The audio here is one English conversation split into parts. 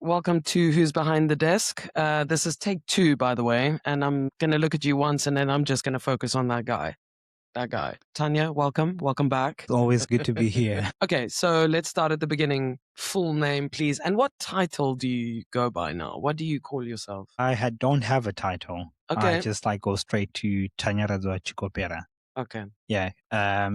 welcome to Who's Behind the Desk. This is take 2, by the way, and I'm going to look at you once and then I'm just going to focus on that guy. Tanya, welcome back. It's always good to be here. Okay, so let's start at the beginning. Full name, please. And what title do you go by now? What do you call yourself? Don't have a title. Okay. I just go straight to Tanya Chikopera. Okay. Yeah.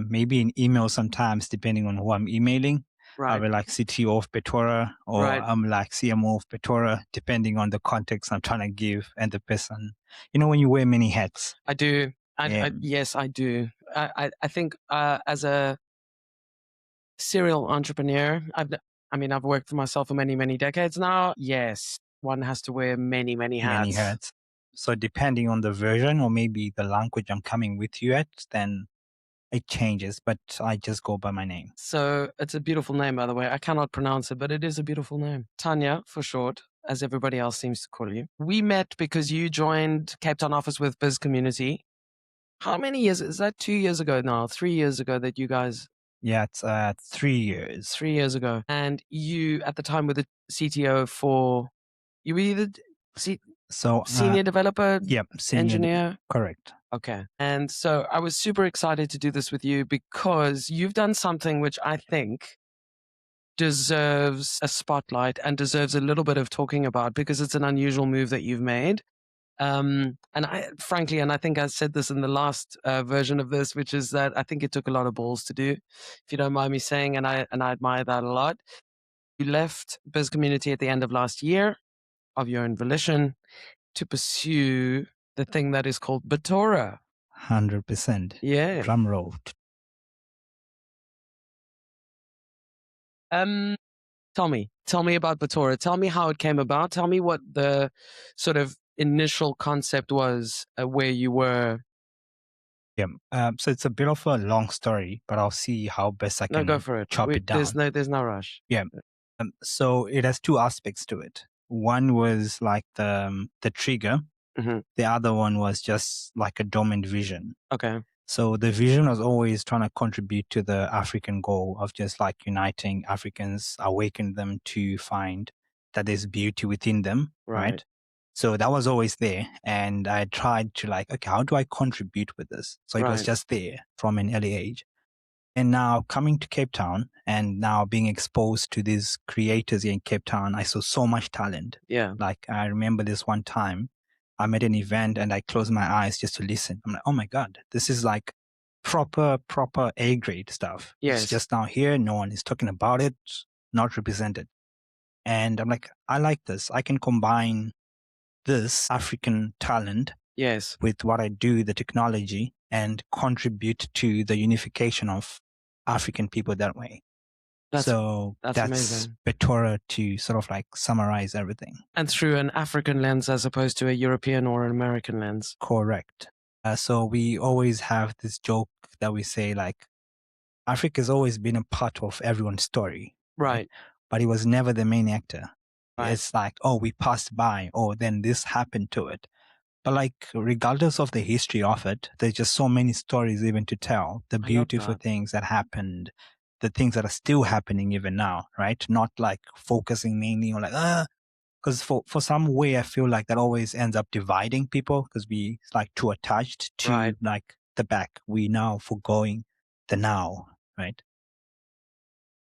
Maybe in email sometimes, depending on who I'm emailing. Right. I'll be like CTO of Battora, or Right. I'm like CMO of Battora, depending on the context I'm trying to give and the person. You know, when you wear many hats. I do. Yeah. Yes, I do. I think as a serial entrepreneur, I've worked for myself for many, many decades now. Yes, one has to wear many, many hats. Many hats. So depending on the version or maybe the language I'm coming with you at, then it changes, but I just go by my name. So it's a beautiful name, by the way. I cannot pronounce it, but it is a beautiful name. Tanya, for short, as everybody else seems to call you. We met because you joined Cape Town office with Biz Community. How many years? Is that 2 years ago now? 3 years ago that you guys... Yeah, it's 3 years. 3 years ago. And you, at the time, were the CTO for... You were either senior developer, senior engineer? Correct. Okay. And so I was super excited to do this with you because you've done something which I think deserves a spotlight and deserves a little bit of talking about because it's an unusual move that you've made. And I think I said this in the last version of this, which is that I think it took a lot of balls to do, if you don't mind me saying, and I admire that a lot. You left Biz Community at the end of last year of your own volition to pursue the thing that is called Battora. 100%. Yeah. Drum roll. Tell me about Battora. Tell me how it came about. Tell me what the sort of initial concept was where you were. Yeah. So it's a bit of a long story, but I'll see how best I can go for it. Chop it down. There's no rush. Yeah. So it has two aspects to it. One was like the trigger. Mm-hmm. The other one was just like a dormant vision. Okay. So the vision was always trying to contribute to the African goal of just like uniting Africans, awaken them to find that there's beauty within them, right? So that was always there. And I tried to okay, how do I contribute with this? So it was just there from an early age. And now coming to Cape Town and now being exposed to these creators here in Cape Town, I saw so much talent. Yeah. Like I remember this one time, I'm at an event and I closed my eyes just to listen. I'm like, oh my God, this is like proper A grade stuff. Yes. It's just now here. No one is talking about it, not represented. And I'm like, I like this. I can combine this African talent with what I do, the technology, and contribute to the unification of African people that way. That's amazing. Battora to sort of like summarize everything. And through an African lens as opposed to a European or an American lens. Correct. So we always have this joke that we say like, Africa has always been a part of everyone's story. Right. But it was never the main actor. Right. It's like, oh, we passed by, oh, then this happened to it. But like, regardless of the history of it, there's just so many stories even to tell. The beautiful things that happened, the things that are still happening even now, right? Not like focusing mainly on like, because for some way, I feel like that always ends up dividing people because we like too attached to like the back. We now foregoing the now, right?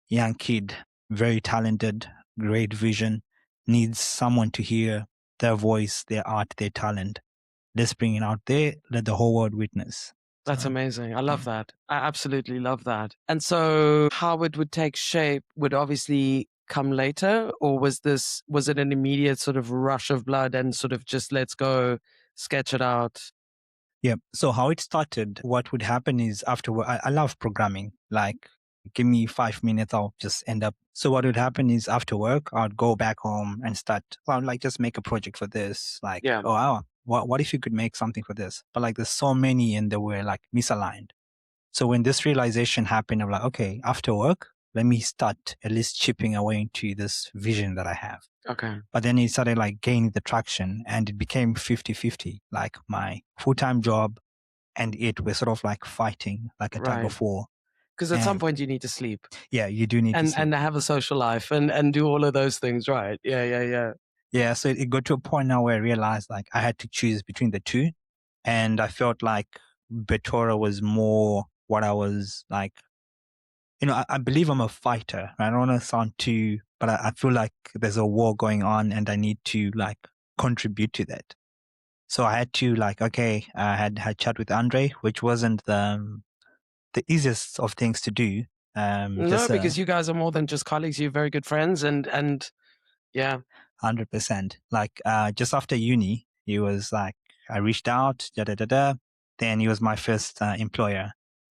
Young kid, very talented, great vision, needs someone to hear their voice, their art, their talent. Let's bring it out there. Let the whole world witness. That's amazing. I love that. I absolutely love that. And so how it would take shape would obviously come later, or was it an immediate sort of rush of blood and sort of just let's go sketch it out? Yeah. So how it started, what would happen is afterward, I love programming. Like, give me 5 minutes, I'll just end up. So what would happen is after work, I'd go back home and start, just make a project for this. Like, what if you could make something for this? But like, there's so many and they were like misaligned. So when this realization happened, I'm like, okay, after work, let me start at least chipping away into this vision that I have. Okay. But then it started like gaining the traction and it became 50-50, like my full-time job and it was sort of like fighting like a tug of war. Because at some point you need to sleep Yeah, you do need to sleep. and have a social life and do all of those things, right? Yeah. Yeah, so it got to a point now where I realized like I had to choose between the two. And I felt like Battora was more what I was like. I believe I'm a fighter. I don't want to sound too, but I feel like there's a war going on and I need to like contribute to that. So I had to like, okay, I had chat with Andre, which wasn't the easiest of things to do. No, because you guys are more than just colleagues. You're very good friends and yeah. 100%. Like just after uni, he was like, I reached out, da da da da. Then he was my first employer.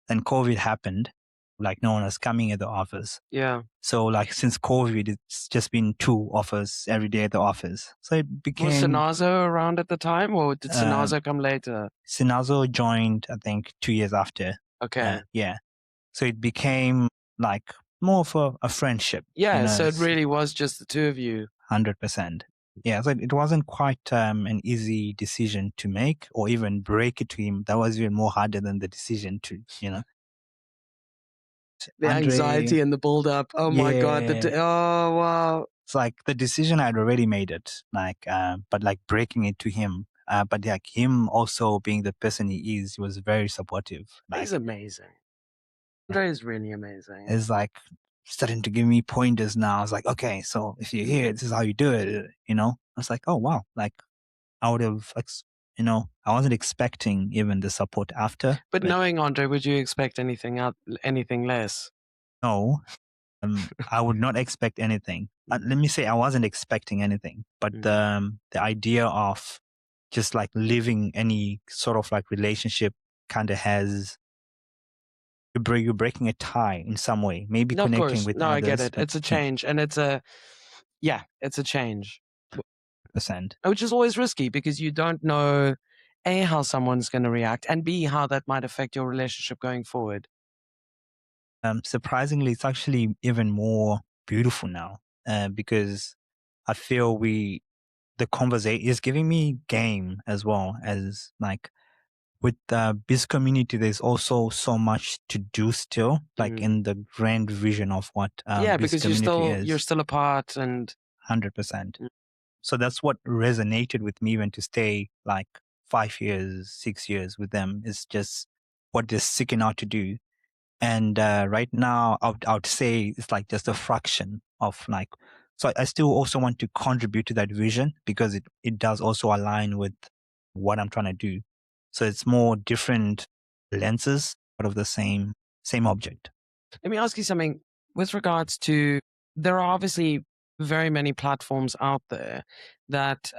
Then COVID happened, like no one was coming at the office. Yeah. So like since COVID, it's just been 2 offers every day at the office. So it became. Was Sinazo around at the time, or did Sinazo come later? Sinazo joined, I think, 2 years after. Okay. Yeah. So it became like more of a friendship. Yeah. So it really was just the two of you. 100%. Yeah, so it wasn't quite an easy decision to make or even break it to him. That was even more harder than the decision to. The anxiety and the build up. Oh my God. Oh, wow. It's like the decision I'd already made it, like, but like breaking it to him. But like him also being the person he is, he was very supportive. Like, he's amazing. Andre is really amazing. It's like starting to give me pointers now. I was like, okay, so if you're here, this is how you do it. I was like, oh wow, like I would have, I wasn't expecting even the support after. But knowing Andre, would you expect anything less? No, I would not expect anything. Let me say I wasn't expecting anything, but the idea of just like living any sort of like relationship kind of has you're breaking a tie in some way, maybe No, connecting with others. I get it. It's a change, and it's a change. %. Which is always risky because you don't know A, how someone's going to react, and B, how that might affect your relationship going forward. Surprisingly, it's actually even more beautiful now because I feel the conversation is giving me game as well as like with the biz community. There's also so much to do still, like in the grand vision of what biz because community you're still apart and 100%. So that's what resonated with me when to stay like 5 years, 6 years with them is just what they're seeking out to do. And right now, I would say it's like just a fraction of like, so I still also want to contribute to that vision because it does also align with what I'm trying to do. So it's more different lenses, but of the same object. Let me ask you something with regards to, there are obviously very many platforms out there that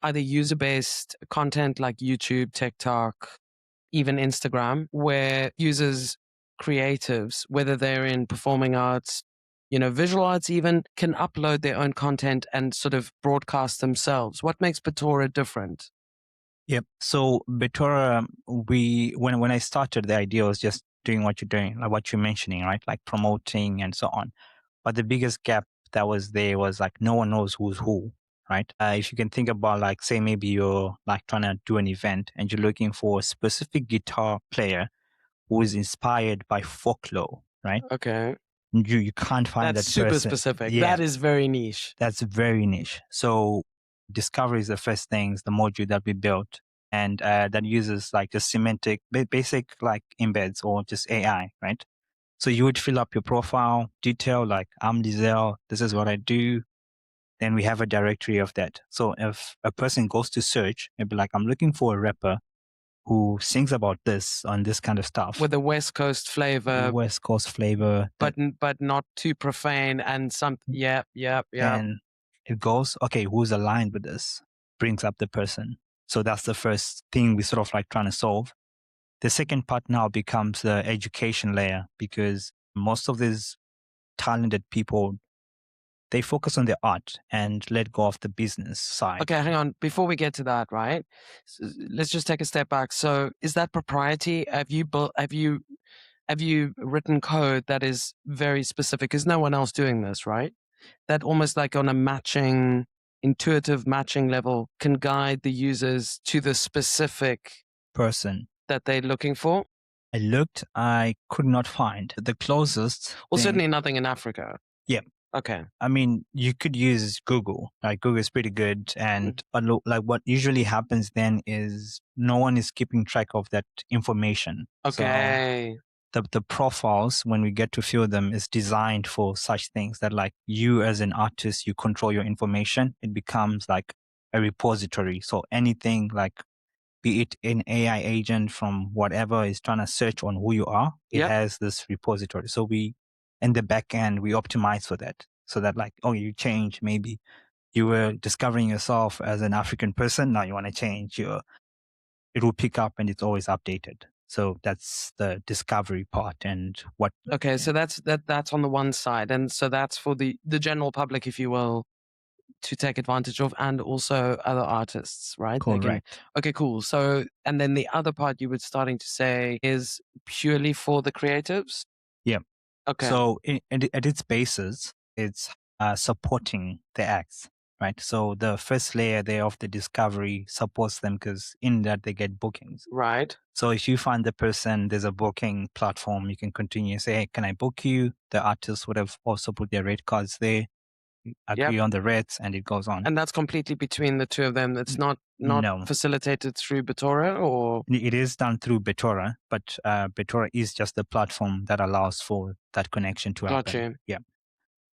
either user-based content like YouTube, TikTok, even Instagram, where users, creatives, whether they're in performing arts, visual arts even, can upload their own content and sort of broadcast themselves. What makes Battora different? Yep. So Battora, when I started, the idea was just doing what you're doing, like what you're mentioning, right? Like promoting and so on. But the biggest gap that was there was like no one knows who's who, right? If you can think about like, say maybe you're like trying to do an event and you're looking for a specific guitar player who is inspired by folklore, right? Okay. You can't find That's that super person. specific. Yeah. That is very niche. That's very niche. So discovery is the first things, the module that we built. And that uses like just semantic, basic like embeds or just AI, right? So you would fill up your profile detail, like I'm Lizelle, this is what I do. Then we have a directory of that. So if a person goes to search, maybe like I'm looking for a rapper who sings about this on this kind of stuff. With a West Coast flavor. But not too profane and some, yeah. And it goes, okay, who's aligned with this? Brings up the person. So that's the first thing we sort of like trying to solve. The second part now becomes the education layer because most of these talented people, they focus on the art and let go of the business side. Okay, hang on. Before we get to that, right? Let's just take a step back. So is that propriety? Have you written code that is very specific? Is no one else doing this, right? That almost like on a intuitive matching level can guide the users to the specific person that they're looking for? I looked, I could not find the closest Well, thing. certainly nothing in Africa. Yeah. Okay. I mean, you could use Google. Like Google is pretty good, and like what usually happens then is no one is keeping track of that information. Okay. So the profiles, when we get to fill them, is designed for such things that, like, you as an artist, you control your information. It becomes like a repository. So anything, like, be it an AI agent from whatever is trying to search on who you are, it has this repository. So we, in the back end, we optimize for that. So that, like, oh, you change, maybe you were discovering yourself as an African person. Now you want to change it will pick up and it's always updated. So that's the discovery part and what. Okay, so that's on the one side, and so that's for the general public, if you will, to take advantage of, and also other artists, right? Correct. Okay, cool. So, and then the other part you were starting to say is purely for the creatives? Yeah. Okay. So at its basis, it's supporting the acts, right? So the first layer there of the discovery supports them because in that they get bookings. Right. So if you find the person, there's a booking platform, you can continue and say, hey, can I book you? The artist would have also put their rate cards there, agree on the rates, and it goes on. And that's completely between the two of them. It's not No. facilitated through Battora, or It is done through Battora, but Battora is just the platform that allows for that connection to happen. Gotcha. Yeah.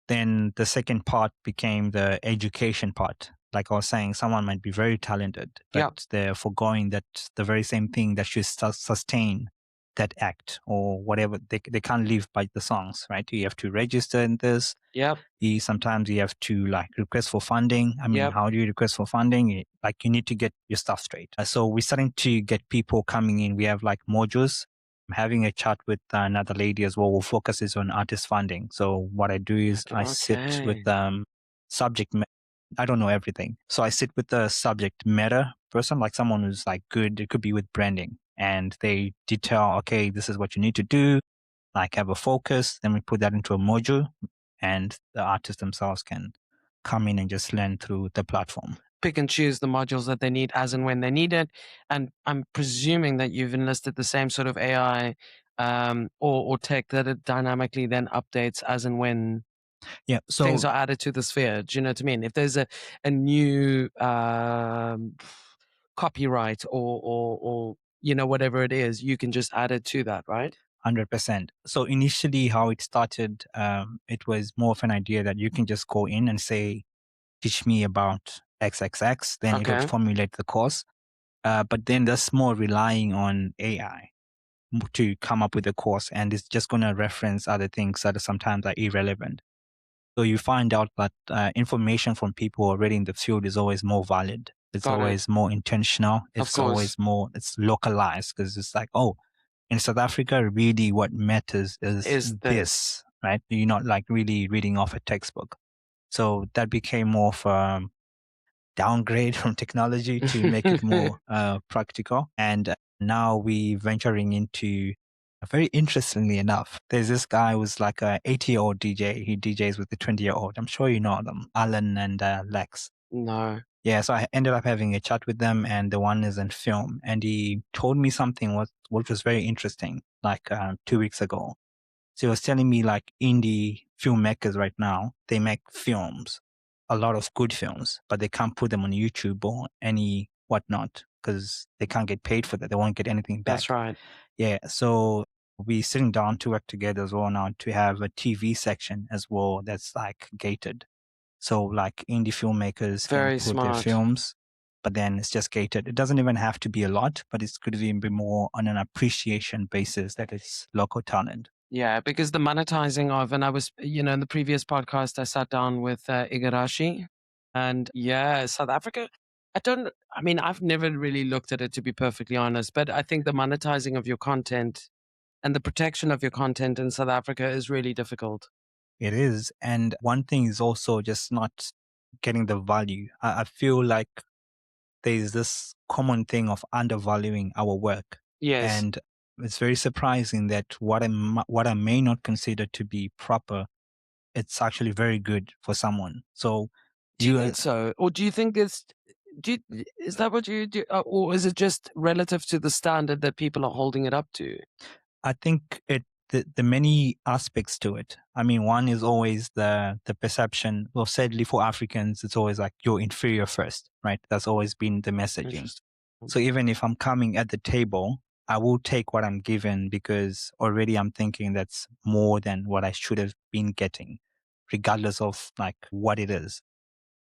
Then the second part became the education part. Like I was saying, someone might be very talented, but they're foregoing that the very same thing that should sustain that act or whatever. They can't live by the songs, right? You have to register in this. Sometimes you have to, like, request for funding. I mean, how do you request for funding? Like, you need to get your stuff straight. So we're starting to get people coming in. We have, like, modules. I'm having a chat with another lady as well who focuses on artist funding. So what I do is I sit with subject. I don't know everything. So I sit with the subject matter person, like someone who's, like, good. It could be with branding, and they detail, okay, this is what you need to do. Like, have a focus. Then we put that into a module, and the artists themselves can come in and just learn through the platform. Pick and choose the modules that they need as and when they need it. And I'm presuming that you've enlisted the same sort of AI or tech that it dynamically then updates as and when so things are added to the sphere. Do you know what I mean? If there's a new copyright or whatever it is, you can just add it to that, right? 100%. So initially, how it started, it was more of an idea that you can just go in and say, teach me about XXX, then it would formulate the course. But then that's more relying on AI to come up with a course, and it's just going to reference other things that sometimes are irrelevant. So you find out that information from people already in the field is always more valid. It's always more intentional. It's always more, it's localized, because it's like, oh, in South Africa, really what matters is this, right? You're not, like, really reading off a textbook. So that became more of a downgrade from technology to make it more practical. And now we venturing into, very interestingly enough, there's this guy who's like a 80-year-old DJ. He DJs with the 20-year-old. I'm sure you know them, Alan and Lex. No. Yeah, so I ended up having a chat with them, and the one is in film. And he told me something which was very interesting, like 2 weeks ago. So he was telling me, like, indie filmmakers right now, they make films, a lot of good films, but they can't put them on YouTube or any whatnot because they can't get paid for that. They won't get anything back. That's right. Yeah, so we're sitting down to work together as well now to have a TV section as well that's, like, gated. So, like, indie filmmakers can put their films, but then it's just gated. It doesn't even have to be a lot, but it's could even be more on an appreciation basis that it's local talent. Yeah, because the monetizing of, and I was, in the previous podcast, I sat down with Igarashi, and South Africa. I've never really looked at it, to be perfectly honest, but I think the monetizing of your content and the protection of your content in South Africa is really difficult. It is. And one thing is also just not getting the value. I feel like there's this common thing of undervaluing our work. Yes. And it's very surprising that what I may not consider to be proper, it's actually very good for someone. So do you think so? Or do you think is that what you do? Or is it just relative to the standard that people are holding it up to? I think the many aspects to it. I mean, one is always the perception. Well, sadly for Africans, it's always like you're inferior first, right? That's always been the messaging. Interesting. So even if I'm coming at the table, I will take what I'm given because already I'm thinking that's more than what I should have been getting, regardless of like what it is.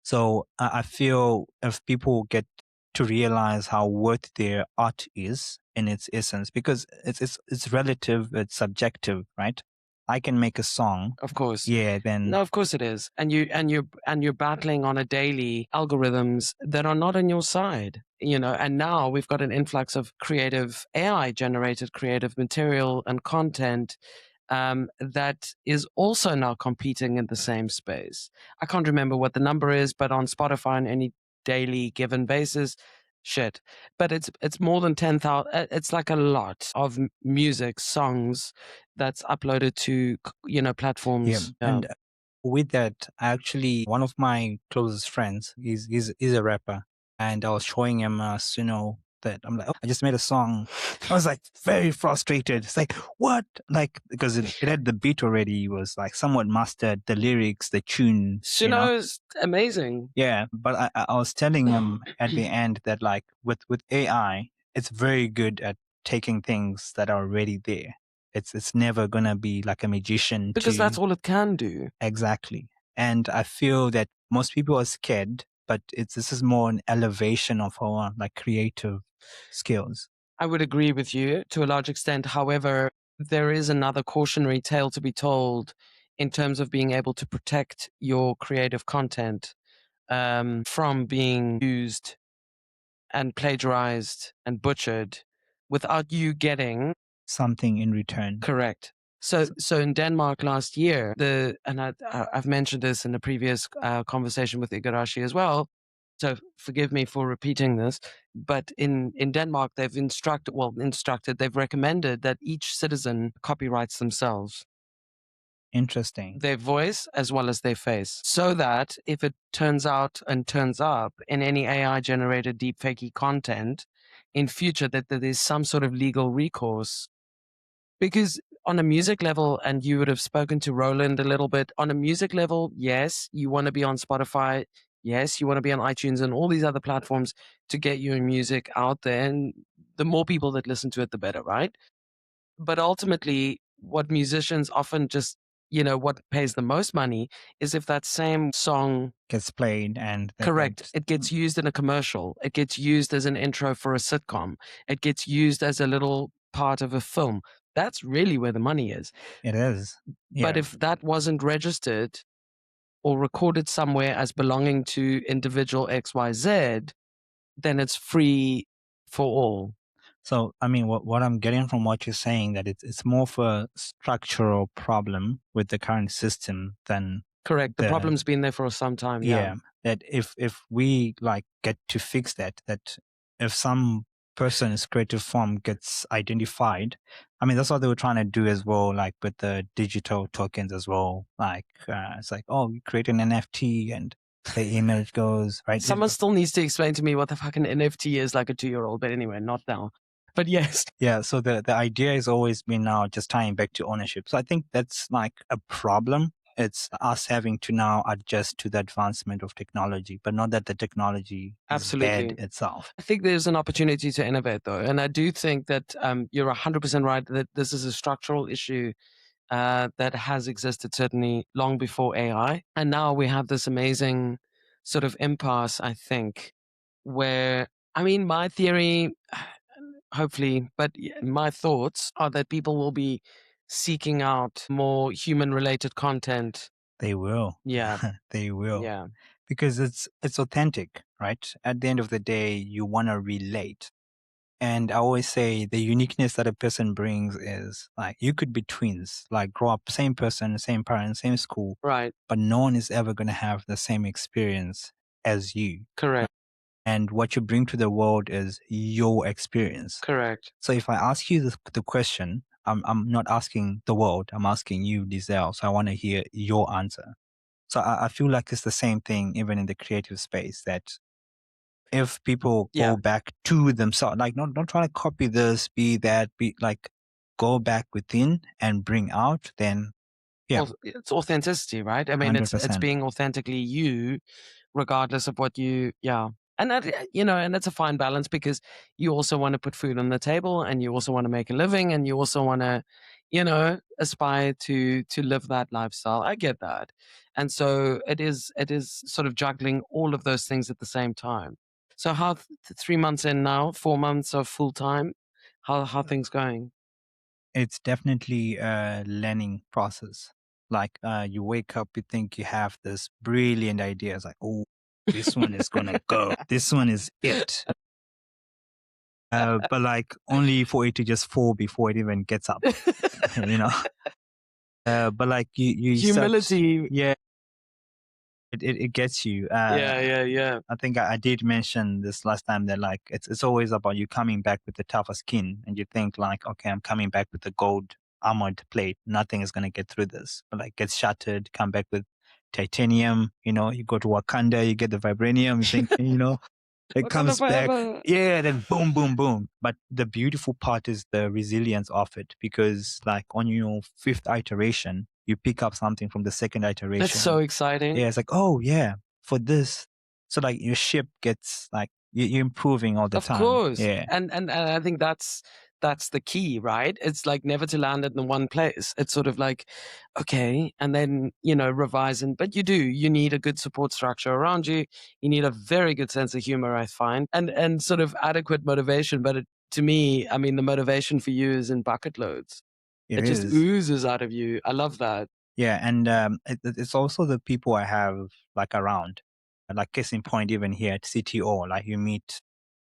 So I feel if people get to realize how worth their art is in its essence, because it's relative, it's subjective, right? I can make a song, Of course. yeah. Then No, of course it is. And you're battling on a daily algorithms that are not on your side. And now we've got an influx of creative AI generated creative material and content that is also now competing in the same space. I can't remember what the number is, but on Spotify on any daily given basis, shit. But it's more than 10,000. It's like a lot of music songs that's uploaded to yeah, platforms. and with that, actually, one of my closest friends is a rapper, and I was showing him, that I'm like, oh, I just made a song. I was like very frustrated. It's like, what? Like, because it had the beat already, it was like somewhat mastered, the lyrics, the tune, Suno's amazing. Yeah, but I was telling him at the end that like with AI, it's very good at taking things that are already there. It's never gonna be like a magician Because that's to all it can do. exactly. And I feel that most people are scared, but this is more an elevation of our like creative skills. I would agree with you to a large extent. However, there is another cautionary tale to be told in terms of being able to protect your creative content from being used and plagiarized and butchered without you getting Something in return. correct. So in Denmark last year, I've mentioned this in a previous conversation with Igarashi as well. So forgive me for repeating this, but in Denmark they've they've recommended that each citizen copyrights themselves, Interesting. their voice as well as their face, so that if it turns out and turns up in any AI generated deepfakey content in future, that there's some sort of legal recourse. Because on a music level, and you would have spoken to Roland a little bit, on a music level, yes, you want to be on Spotify. Yes, you want to be on iTunes and all these other platforms to get your music out there. And the more people that listen to it, the better, right? But ultimately, what musicians often just, what pays the most money is if that same song, Gets played and correct, it gets used in a commercial, it gets used as an intro for a sitcom, it gets used as a little part of a film. That's really where the money is. it is. But Yeah. if that wasn't registered or recorded somewhere as belonging to individual XYZ, then it's free for all. So, I mean, what I'm getting from what you're saying that it's more of a structural problem with the current system than Correct. The the problem's been there for some time. yeah. That if we like get to fix that, that if some person's creative form gets identified, I mean that's what they were trying to do as well, like with the digital tokens as well. Like it's like, oh, you create an NFT and the image goes right. Someone still needs to explain to me what the fucking NFT is, like a 2-year-old, but anyway, not now. But yes. Yeah, so the idea has always been now just tying back to ownership. So I think that's like a problem. It's us having to now adjust to the advancement of technology, but not that the technology is Absolutely. bad itself. I think there's an opportunity to innovate, though. And I do think that you're 100% right that this is a structural issue that has existed certainly long before AI. And now we have this amazing sort of impasse, I think, where, I mean, my theory, hopefully, but my thoughts are that people will be seeking out more human related content. They will. Yeah. They will. Yeah. Because it's authentic, right? At the end of the day, you want to relate. And I always say the uniqueness that a person brings is like you could be twins, like grow up same person, same parents, same school, Right. but no one is ever going to have the same experience as you. Correct. And what you bring to the world is your experience. Correct. So if I ask you the question, I'm not asking the world, I'm asking you, Lizelle. So I want to hear your answer. So I feel like it's the same thing even in the creative space, that if people Yeah. go back to themselves, like not trying to copy this, be that, be like go back within and bring out, then yeah, It's authenticity, right? I mean, it's 100%. being authentically you, regardless of what you, yeah. And that, and it's a fine balance because you also want to put food on the table and you also want to make a living and you also want to, aspire to live that lifestyle. I get that. And so it is sort of juggling all of those things at the same time. So how 3 months in now, 4 months of full time, how things going? It's definitely a learning process. Like you wake up, you think you have this brilliant idea. It's like, oh, this one is gonna go. This one is it. But like only for it to just fall before it even gets up, you know. But like you start, Humility. yeah, it gets you. Yeah, yeah, yeah. I think I did mention this last time that like it's always about you coming back with the tougher skin, and you think like, okay, I'm coming back with the gold armored plate. Nothing is gonna get through this. But like gets shattered, come back with titanium. You go to Wakanda, you get the vibranium. You think, it Wakanda comes back. forever. Yeah, then boom, boom, boom. But the beautiful part is the resilience of it, because like on your fifth iteration, you pick up something from the second That's so iteration. exciting. Yeah, it's like, oh yeah, for this. So like your ship gets like you're improving all the Of time. course. Yeah, And I think that's the key, right? It's like never to land it in one place. It's sort of like, okay, and then, revise but you need a good support structure around you. You need a very good sense of humor, I find, and sort of adequate motivation. But to me, I mean, the motivation for you is in bucket loads. it It just is. oozes out of you. I love that. Yeah, and it's also the people I have like around. Like case in point, even here at CTO, like you meet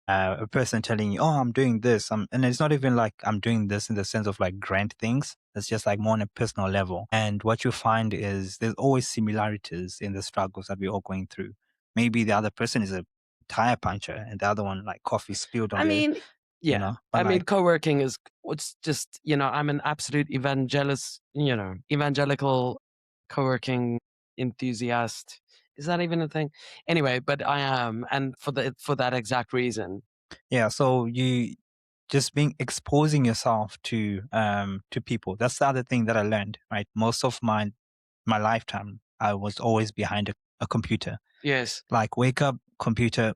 a person telling you, "Oh, I'm doing this," and it's not even like I'm doing this in the sense of like grand things. It's just like more on a personal level. And what you find is there's always similarities in the struggles that we're all going through. Maybe the other person is a tire puncher, and the other one like coffee spilled I on their, mean, yeah. but I mean, like co-working is what's just, I'm an absolute evangelical co-working enthusiast. Is that even a thing? Anyway, but I am, and for that exact reason. yeah, so you just being exposing yourself to people. That's the other thing that I learned, right? Most of my lifetime I was always behind a computer. Yes, Like wake up, computer,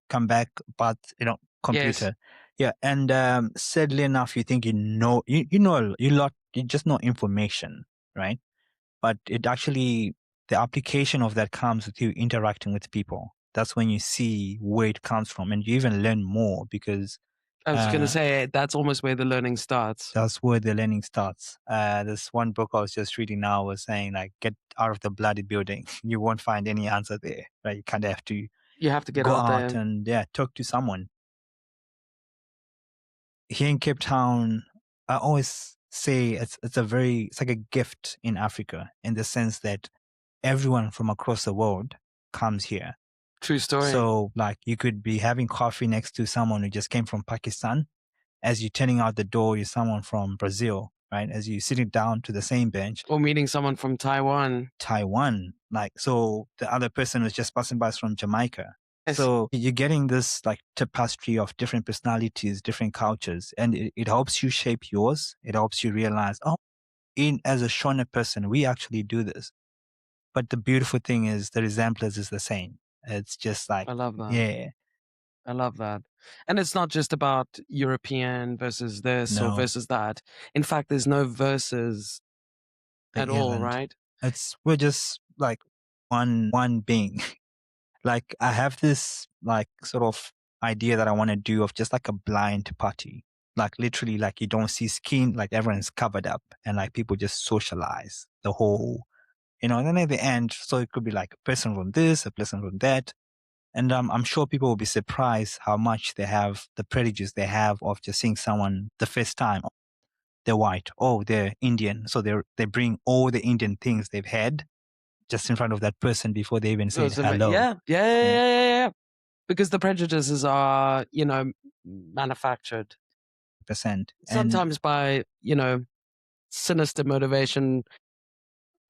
come back, but yes. computer. Yeah, and sadly enough, you think you just know information, right? But it actually, the application of that comes with you interacting with people. That's when you see where it comes from, and you even learn more, because I was going to uh, say that's almost where the learning starts. that's where the learning starts. This one book I was just reading now was saying like, get out of the bloody building. You won't find any answer there, right? You kind of have to You have to get go out out there. and yeah, talk to someone. Here in Cape Town, I always say it's like a gift in Africa, in the sense that everyone from across the world comes here. True story. So like you could be having coffee next to someone who just came from Pakistan. As you're turning out the door, you're someone from Brazil, right? As you're sitting down to the same bench, Or meeting someone from Taiwan. Taiwan. Like, so the other person who's just passing by is from Jamaica. Yes, So you're getting this like tapestry of different personalities, different cultures, and it helps you shape yours. It helps you realize, oh, as a Shona person, we actually do this. But the beautiful thing is the resemblance is the same. It's just like, I love that. yeah, I love that. And it's not just about European versus this or no, versus that. In fact, there's no versus there at all, isn't. right? We're just like one being. Like I have this like sort of idea that I want to do of just like a blind party. Like literally like you don't see skin, like everyone's covered up, and like people just socialize the whole, and then at the end, so it could be like a person from this, a person from that. And I'm sure people will be surprised how much the prejudice they have of just seeing someone the first time. Oh, they're white. Oh, they're Indian. So they bring all the Indian things they've had just in front of that person before they even said hello. Yeah, yeah, yeah, Yeah, yeah, yeah, yeah. Because the prejudices are, manufactured. percent. And Sometimes by, sinister motivation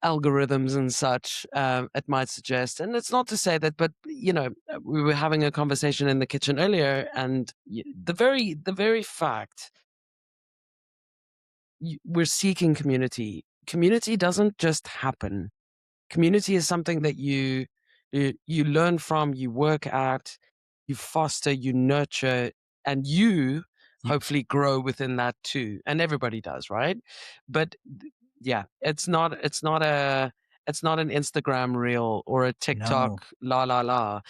algorithms and such, it might suggest. And it's not to say that, but, we were having a conversation in the kitchen earlier, and the very fact we're seeking community. Community doesn't just happen. Community is something that you learn from, you work at, you foster, you nurture, and you hopefully grow within that too. And everybody does, right? But yeah, it's not an Instagram reel or a No. TikTok la la la.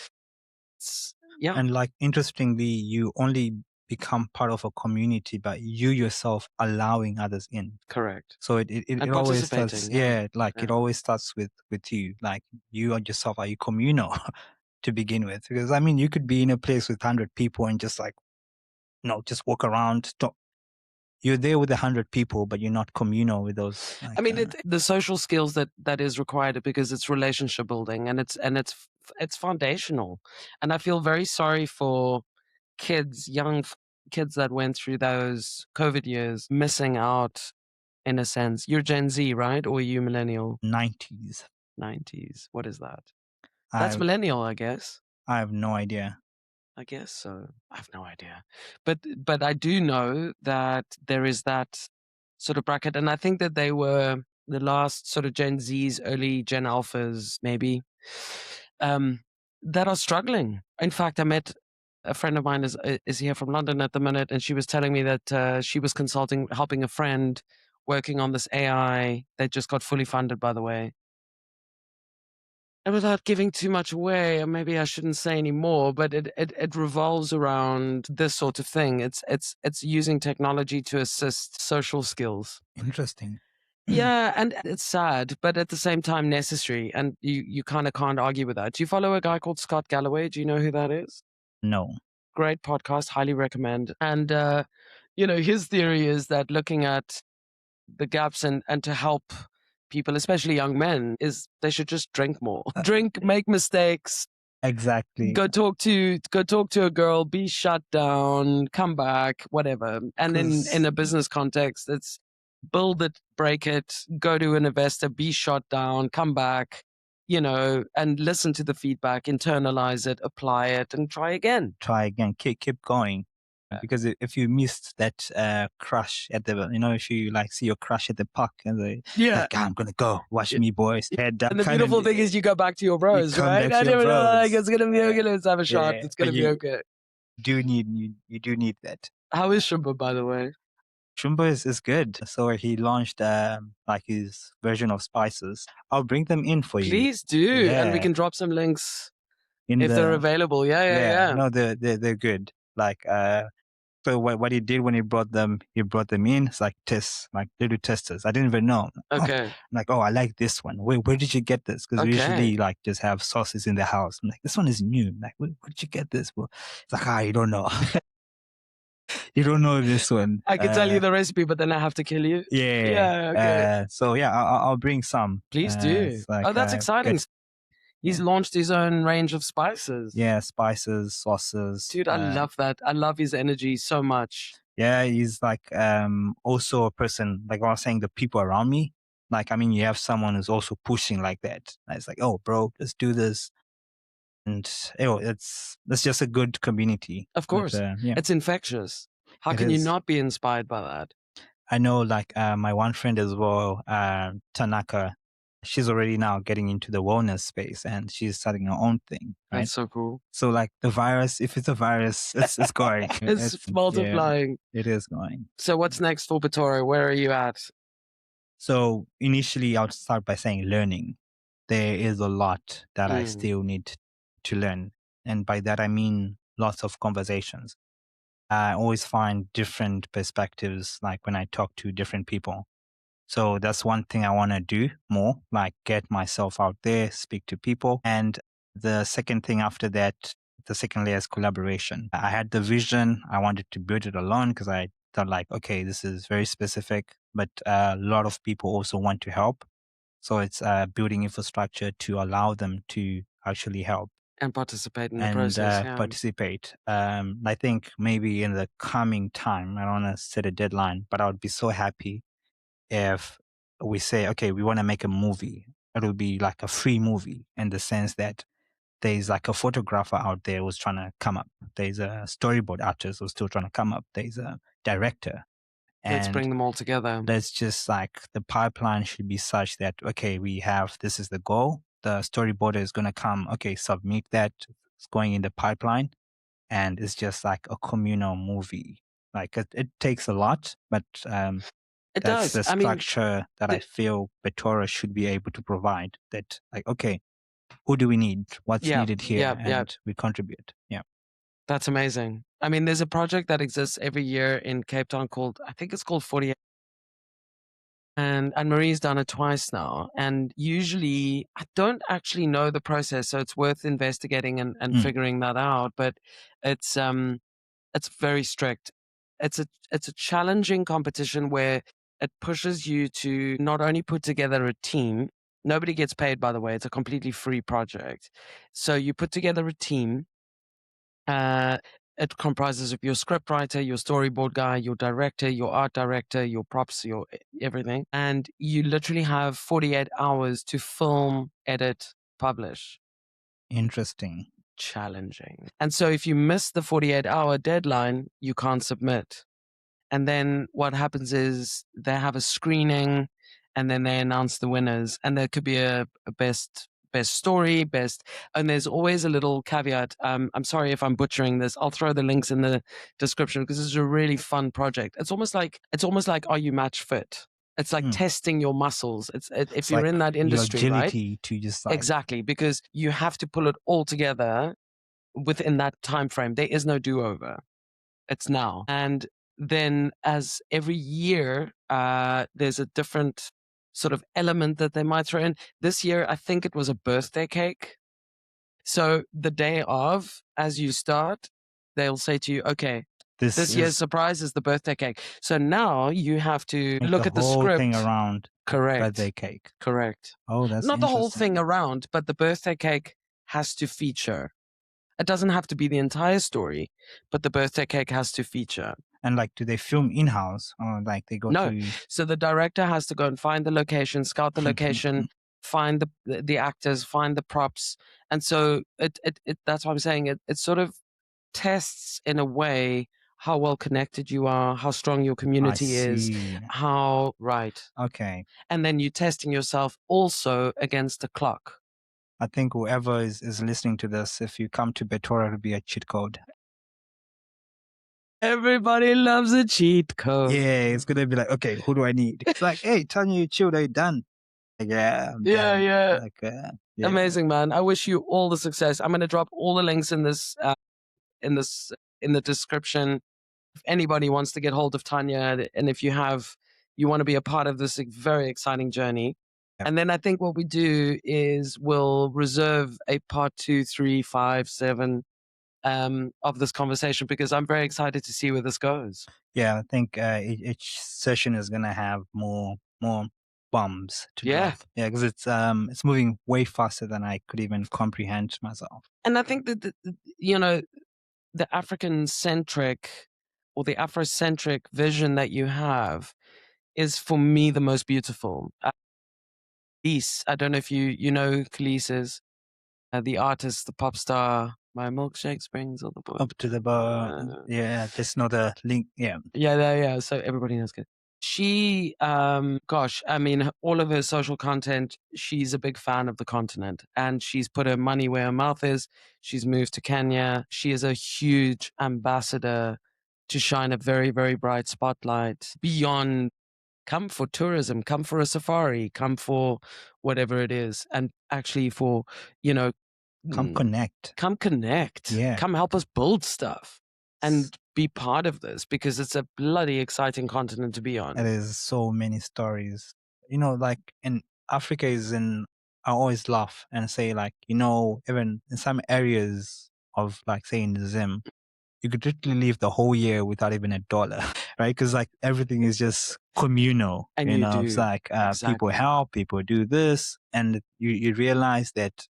Yeah. And like interestingly, you only become part of a community by you yourself allowing others in. Correct. So it And always starts, participating. Yeah. it always starts with you. Like you and yourself, are you communal to begin with? Because I mean, you could be in a place with 100 people and just like, no, just walk around. You're there with 100 people, but you're not communal with those. Like, I mean, the social skills that is required because it's relationship building and it's foundational. And I feel very sorry for kids, kids that went through those COVID years, missing out in a sense. You're Gen Z, right? Or are you millennial? 90s. 90s. What is that? That's I millennial, I guess. I have no idea. I guess so. I have no idea. But I do know that there is that sort of bracket. And I think that they were the last sort of Gen Zs, early Gen Alphas, maybe, that are struggling. In fact, I met a friend of mine is here from London at the minute, and she was telling me that she was helping a friend working on this AI that just got fully funded, by the way. And without giving too much away, or maybe I shouldn't say any more, but it revolves around this sort of thing. It's using technology to assist social skills. Interesting. Yeah, and it's sad, but at the same time necessary. And you kind of can't argue with that. Do you follow a guy called Scott Galloway? Do you know who that is? No. Great podcast, highly recommend. And his theory is that looking at the gaps and to help people, especially young men, is they should just drink more. Drink, make mistakes, Exactly. go talk to a girl, be shut down, come back, whatever. And in a business context, it's build it, break it, go to an investor, be shot down, come back, and listen to the feedback, internalize it, apply it, and try again. Keep going. Because if you missed that crush at the, if you like see your crush at the park and like, I'm gonna go watch me boys head down. And the beautiful thing is you go back to your bros, right? Back to your bros. Like, it's gonna be okay. Let's have a shot. It's gonna be okay. You do need that. How is Shumba, by the way? Shumba is good. So he launched like his version of spices. I'll bring them in for you. Please do, and we can drop some links if they're available. Yeah. No, they're good. Like so what he did when he brought them in, it's like tests, like little testers. I didn't even know. Okay. I like this one. Where did you get this? Because we usually like just have sauces in the house. I'm like, this one is new. I'm like, where did you get this? Well, it's like, you don't know. You don't know this one. I can tell you the recipe, but then I have to kill you. Yeah. Okay. So yeah, I'll bring some. Please do. Like, that's exciting. He's launched his own range of spices. Yeah, spices, sauces. Dude, I love that. I love his energy so much. Yeah, he's like also a person, like I was saying, the people around me. Like, I mean, you have someone who's also pushing like that. It's like, oh, bro, let's do this. And it's just a good community. Of course. It's infectious. How can you not be inspired by that? I know, like my one friend as well, Tanaka, she's already now getting into the wellness space and she's starting her own thing. Right? That's so cool. So like the virus, if it's a virus, it's going. It's multiplying. Yeah, it is going. So what's next for Battora? Where are you at? So initially I would start by saying learning. There is a lot that I still need to learn. And by that, I mean lots of conversations. I always find different perspectives, like when I talk to different people. So that's one thing I want to do more, like get myself out there, speak to people. And the second thing after that, the second layer is collaboration. I had the vision. I wanted to build it alone because I thought like, okay, this is very specific, but a lot of people also want to help. So it's building infrastructure to allow them to actually help. And participate in the process. Participate. I think maybe in the coming time, I don't want to set a deadline, but I would be so happy if we say, okay, we want to make a movie. It will be like a free movie in the sense that there's like a photographer out there who's trying to come up. There's a storyboard artist who's still trying to come up. There's a director. Let's and bring them all together. let's just like the pipeline should be such that, okay, we have, this is the goal. The storyboarder is going to come, okay, submit that. It's going in the pipeline, and it's just like a communal movie. Like it takes a lot, but It that's does. the I mean, structure that I feel Battora should be able to provide. That like, okay, who do we need? What's yeah, needed here? yeah, yeah. And we contribute. Yeah. That's amazing. I mean, there's a project that exists every year in Cape Town called, I think it's called 48. And Marie's done it twice now. And usually I don't actually know the process, so it's worth investigating and figuring that out. But it's very strict. It's a challenging competition where it pushes you to not only put together a team. Nobody gets paid, by the way. It's a completely free project. So you put together a team. It comprises of your scriptwriter, your storyboard guy, your director, your art director, your props, your everything. And you literally have 48 hours to film, edit, publish. Interesting. Challenging. And so if you miss the 48-hour deadline, you can't submit. And then what happens is they have a screening and then they announce the winners. And there could be a best story, and there's always a little caveat. I'm sorry if I'm butchering this. I'll throw the links in the description because this is a really fun project. It's almost like Are You Match Fit? It's like testing your muscles. If you're like in that industry, your right? agility to just like Exactly, because you have to pull it all together within that time frame. There is no do-over. It's now. And then as every year, there's a different sort of element that they might throw in. This year, I think it was a birthday cake. So the day of, as you start, they'll say to you, okay, this year's surprise is the birthday cake. So now you have to make look at the whole script. thing around Correct. birthday cake. Correct. Oh, that's not the whole interesting. thing around, but the birthday cake has to feature. It doesn't have to be the entire story, but the birthday cake has to feature. And like, do they film in-house or like they go No. to? So the director has to go and find the location, scout the location, find the actors, find the props. And so it that's what I'm saying. It sort of tests in a way how well connected you are, how strong your community is, how right. Okay. And then you're testing yourself also against the clock. I think whoever is listening to this, if you come to Battora, it'll be a cheat code. Everybody loves a cheat code. Yeah, it's gonna be like, okay, who do I need? It's like, hey, Tanya, you chilled, are you done? Like, yeah, I'm done. Yeah. Like, yeah. Amazing, man. I wish you all the success. I'm gonna drop all the links in this in the description. If anybody wants to get hold of Tanya, and if you want to be a part of this very exciting journey. Yep. And then I think what we do is we'll reserve a part 2, 3, 5, 7 of this conversation because I'm very excited to see where this goes. Yeah, I think each session is gonna have more bombs to drop. Yeah, because it's moving way faster than I could even comprehend myself. And I think that the African-centric or the Afrocentric vision that you have is, for me, the most beautiful. Khalees, I don't know if you know Khalees is the artist, the pop star. My milkshake springs on the board. Up to the bar. Yeah, just know the link. Yeah. So everybody knows good. She, I mean, all of her social content, she's a big fan of the continent and she's put her money where her mouth is. She's moved to Kenya. She is a huge ambassador to shine a very, very bright spotlight beyond. Come for tourism, come for a safari, come for whatever it is. And actually for, come connect. Yeah. Come help us build stuff and be part of this because it's a bloody exciting continent to be on. It is so many stories. Like in Africa I always laugh and say like, even in some areas of like say in Zim, you could literally live the whole year without even $1, right? Because like everything is just communal. And it's like people help, people do this, and you realize that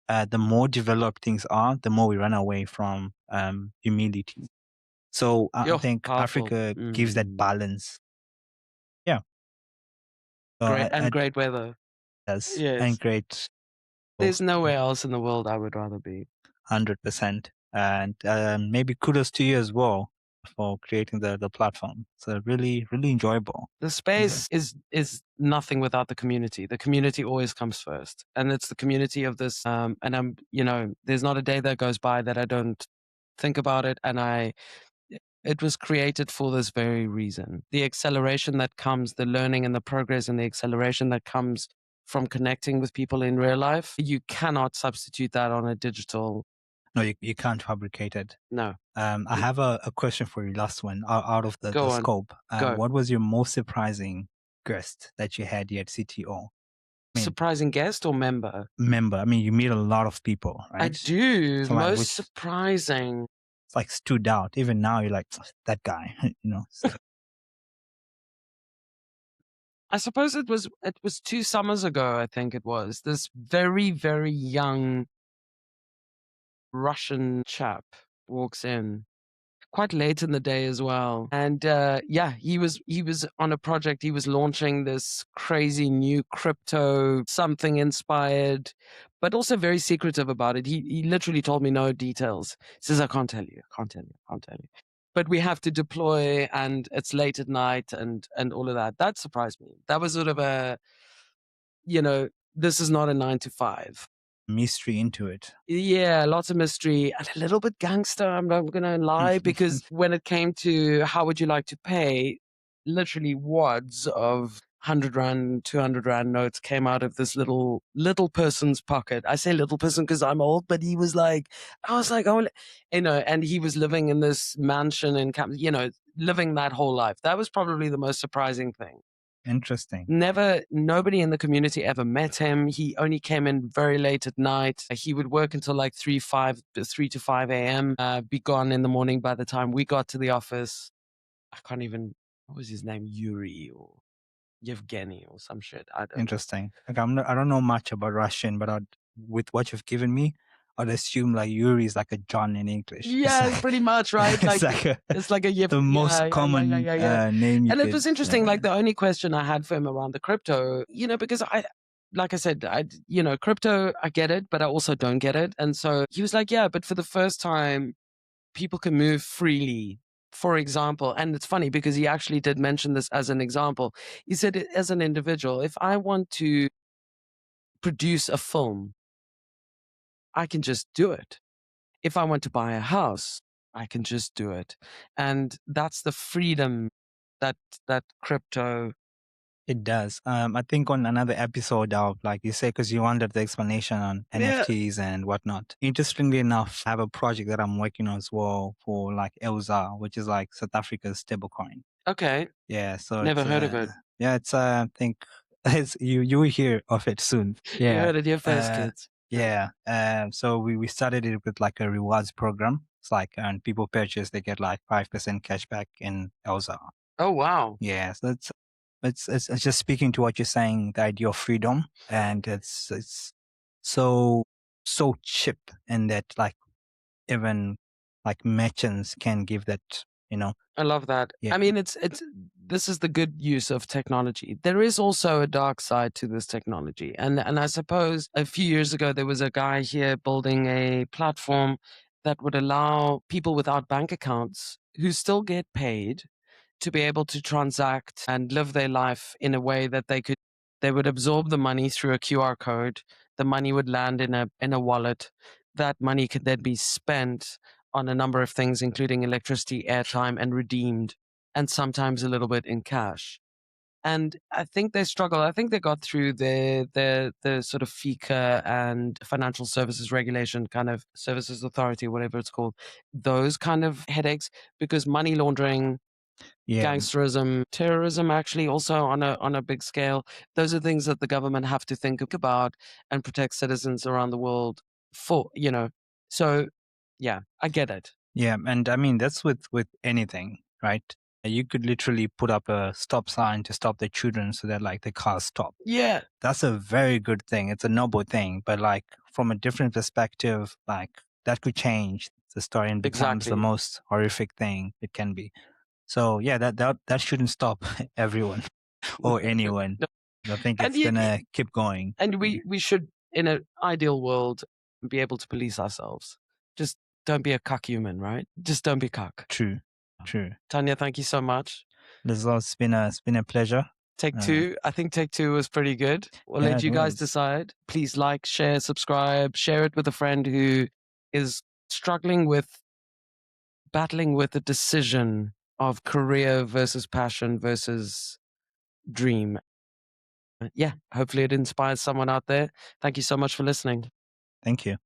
the more developed things are, the more we run away from humility. So I think powerful. Africa gives that balance. Yeah. Great weather. Yes. And great. There's nowhere else in the world I would rather be. 100%. And maybe kudos to you as well. for creating the platform. So really, really enjoyable. The Is it? space is nothing without the community. The community always comes first, and it's the community of this. And there's not a day that goes by that I don't think about it. And it was created for this very reason. The acceleration that comes, the learning and the progress and the acceleration that comes from connecting with people in real life, you cannot substitute that on a digital. No, you can't fabricate it. No, I have a question for you, last one, out of the go on, scope. go. What was your most surprising guest that you had here at CTO? I mean, Surprising guest or member? member. I mean, you meet a lot of people, I right? do. So like, Most which surprising. like stood out. Even now, you're like that guy, you know. So, I suppose it was 2 summers ago, I think it was. This very, very young Russian chap walks in quite late in the day as well. And yeah, he was on a project. He was launching this crazy new crypto something inspired, but also very secretive about it. He literally told me no details. He says, I can't tell you, I can't tell you, I can't tell you. But we have to deploy and it's late at night and all of that. That surprised me. That was sort of this is not a 9 to 5. mystery into it. Yeah, lots of mystery and a little bit gangster. I'm not going to lie, because when it came to how would you like to pay, literally wads of 100 Rand, 200 Rand notes came out of this little person's pocket. I say little person because I'm old, but I was like, oh, and he was living in this mansion in living that whole life. That was probably the most surprising thing. Interesting. Nobody in the community ever met him. He only came in very late at night. He would work until like 3 to 5 a.m., be gone in the morning by the time we got to the office. I can't even, what was his name? Yuri or Yevgeny or some shit. I don't know. Interesting. Like I don't know much about Russian, but with what you've given me, I'd assume like Yuri is like a John in English. Yeah, It's like, pretty much, right? it's like It's like a the most common name you And could. it was interesting. Like the only question I had for him around the crypto, because like I said, crypto, I get it, but I also don't get it. And so he was like, yeah, but for the first time, people can move freely. For example, and it's funny because he actually did mention this as an example. He said, as an individual, if I want to produce a film, I can just do it. If I want to buy a house, I can just do it. And that's the freedom that crypto. It does. I think on another episode of, like you say, because you wanted the explanation on Yeah. NFTs and whatnot. Interestingly enough, I have a project that I'm working on as well for like ELZA, which is like South Africa's stablecoin. Okay. Yeah. So Never it's, heard of it. yeah, it's, I think it's, you will hear of it soon. You Yeah. heard it here first, kids. Yeah. So we started it with like a rewards program. It's like, and people purchase, they get like 5% cashback in ELZA. Oh, wow. Yeah. So it's just speaking to what you're saying, the idea of freedom, and it's so cheap, and that like even like merchants can give that, you know. I love that. Yeah. I mean, this is the good use of technology. There is also a dark side to this technology. And I suppose a few years ago, there was a guy here building a platform that would allow people without bank accounts who still get paid to be able to transact and live their life in a way that they would absorb the money through a QR code. The money would land in a wallet. That money could then be spent on a number of things, including electricity, airtime, and redeemed, and sometimes a little bit in cash. And I think they struggle. I think they got through the sort of FICA and Financial Services Regulation, kind of Services Authority, whatever it's called, those kind of headaches, because money laundering, Yeah. gangsterism, terrorism, actually also on a big scale. Those are things that the government have to think about and protect citizens around the world for, So yeah, I get it. Yeah, and I mean that's with anything, right? You could literally put up a stop sign to stop the children so that like the cars stop. Yeah. That's a very good thing. It's a noble thing, but like from a different perspective, like that could change the story and becomes the Exactly. most horrific thing it can be. So yeah, that shouldn't stop everyone or anyone. I think And it's gonna keep going. And we should, in an ideal world, be able to police ourselves. Just don't be a cuck human, right? Just don't be cuck. True. True. Tanya, thank you so much. Lizelle, it's been a pleasure. Take two. I think take two was pretty good. We'll Yeah, let it you guys was. decide. Please like, share, subscribe, share it with a friend who is struggling with battling with the decision of career versus passion versus dream. Yeah, hopefully it inspires someone out there. Thank you so much for listening. Thank you.